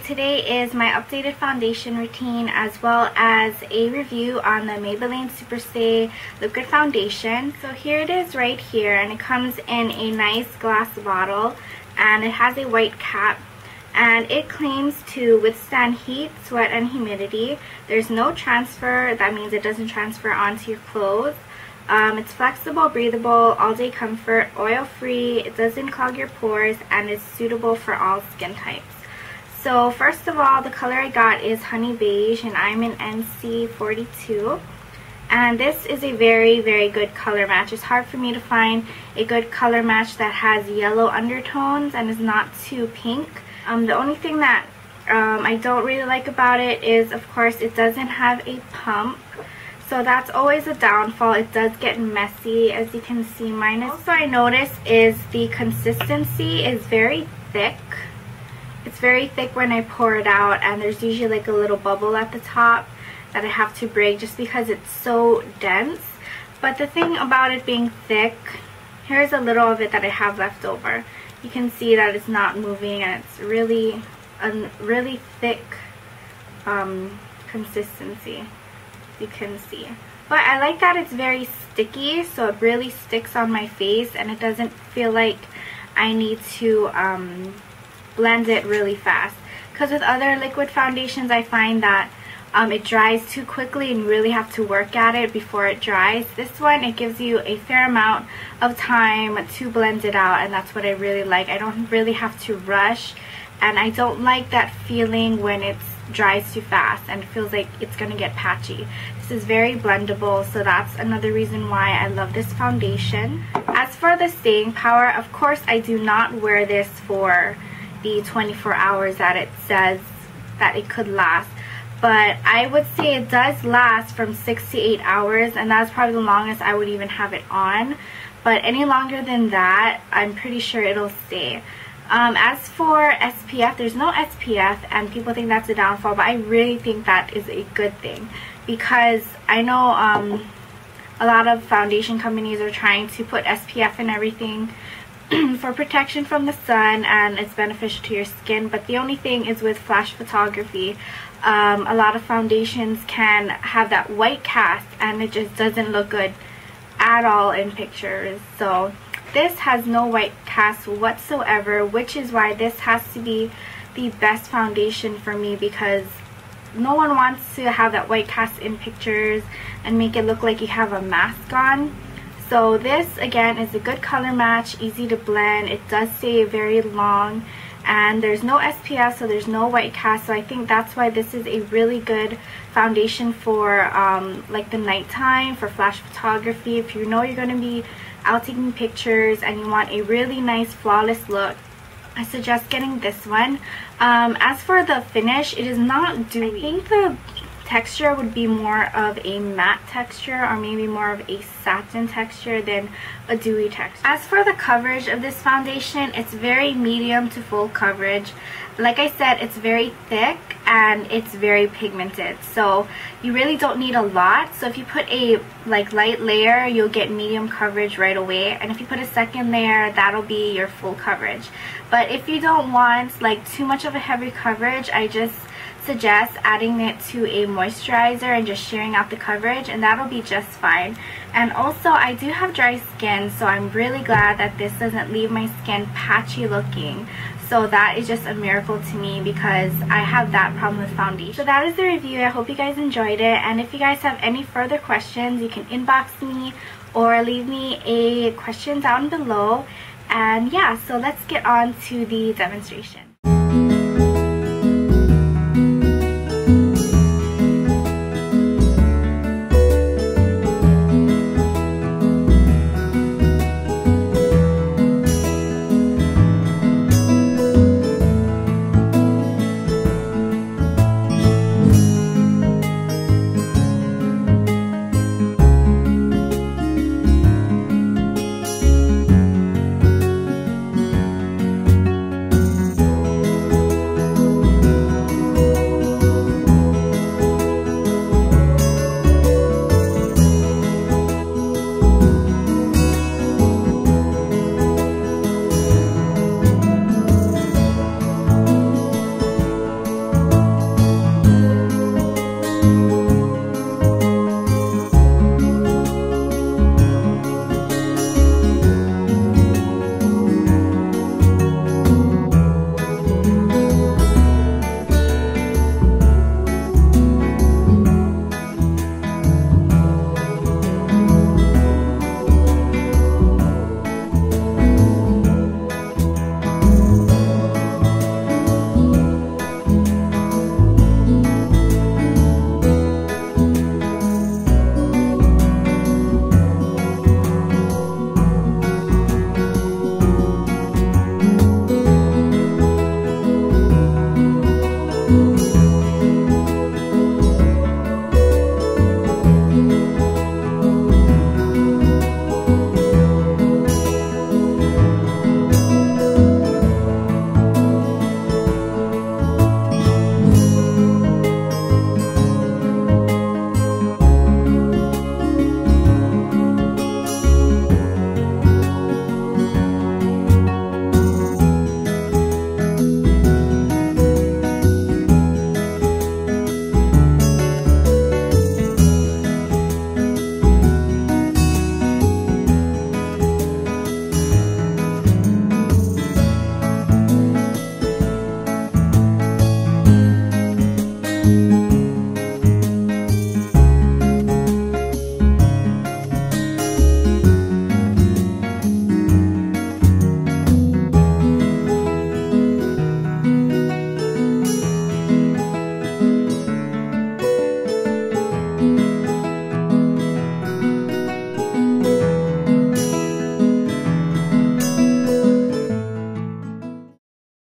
today is my updated foundation routine as well as a review on the Maybelline Superstay liquid foundation. So here it is right here, and it comes in a nice glass bottle and it has a white cap, and it claims to withstand heat, sweat, and humidity. There's no transfer. That means it doesn't transfer onto your clothes. It's flexible, breathable, all-day comfort, oil-free, it doesn't clog your pores, and is suitable for all skin types. So first of all, the color I got is Honey Beige, and I'm in NC42. And this is a very, very good color match. It's hard for me to find a good color match that has yellow undertones and is not too pink. The only thing that I don't really like about it is, of course, it doesn't have a pump. So that's always a downfall. It does get messy, as you can see. Mine is. Also, I noticed is the consistency is very thick. It's very thick when I pour it out, and there's usually like a little bubble at the top that I have to break just because it's so dense. But the thing about it being thick, here's a little of it that I have left over. You can see that it's not moving, and it's really a really thick consistency. You can see, but I like that it's very sticky, so it really sticks on my face and it doesn't feel like I need to blend it really fast, because with other liquid foundations I find that it dries too quickly and you really have to work at it before it dries. This one, it gives you a fair amount of time to blend it out, and that's what I really like. I don't really have to rush, and I don't like that feeling when it dries too fast and it feels like it's gonna get patchy. This is very blendable, so that's another reason why I love this foundation. As for the staying power, of course I do not wear this for the 24 hours that it says that it could last, but I would say it does last from 6 to 8 hours, and that's probably the longest I would even have it on. But any longer than that, I'm pretty sure it'll stay. As for SPF, there's no SPF, and people think that's a downfall, but I really think that is a good thing, because I know a lot of foundation companies are trying to put SPF in everything for protection from the sun, and it's beneficial to your skin. But the only thing is, with flash photography, a lot of foundations can have that white cast and it just doesn't look good at all in pictures. So this has no white cast whatsoever, which is why this has to be the best foundation for me, because no one wants to have that white cast in pictures and make it look like you have a mask on. So this, again, is a good color match, easy to blend. It does stay very long, and there's no SPF, so there's no white cast. So I think that's why this is a really good foundation for like the nighttime, for flash photography. If you know you're going to be out taking pictures and you want a really nice flawless look, I suggest getting this one. As for the finish, it is not dewy. I think the texture would be more of a matte texture, or maybe more of a satin texture than a dewy texture. As for the coverage of this foundation, it's very medium to full coverage. Like I said, it's very thick and it's very pigmented, so you really don't need a lot. So if you put a light layer, you'll get medium coverage right away, and if you put a second layer, that'll be your full coverage. But if you don't want like too much of a heavy coverage, I just suggest adding it to a moisturizer and just sharing out the coverage, and that'll be just fine. And also, I do have dry skin, so I'm really glad that this doesn't leave my skin patchy looking. So that is just a miracle to me, because I have that problem with foundation. So that is the review. I hope you guys enjoyed it, and if you guys have any further questions, you can inbox me or leave me a question down below. And yeah, so let's get on to the demonstration.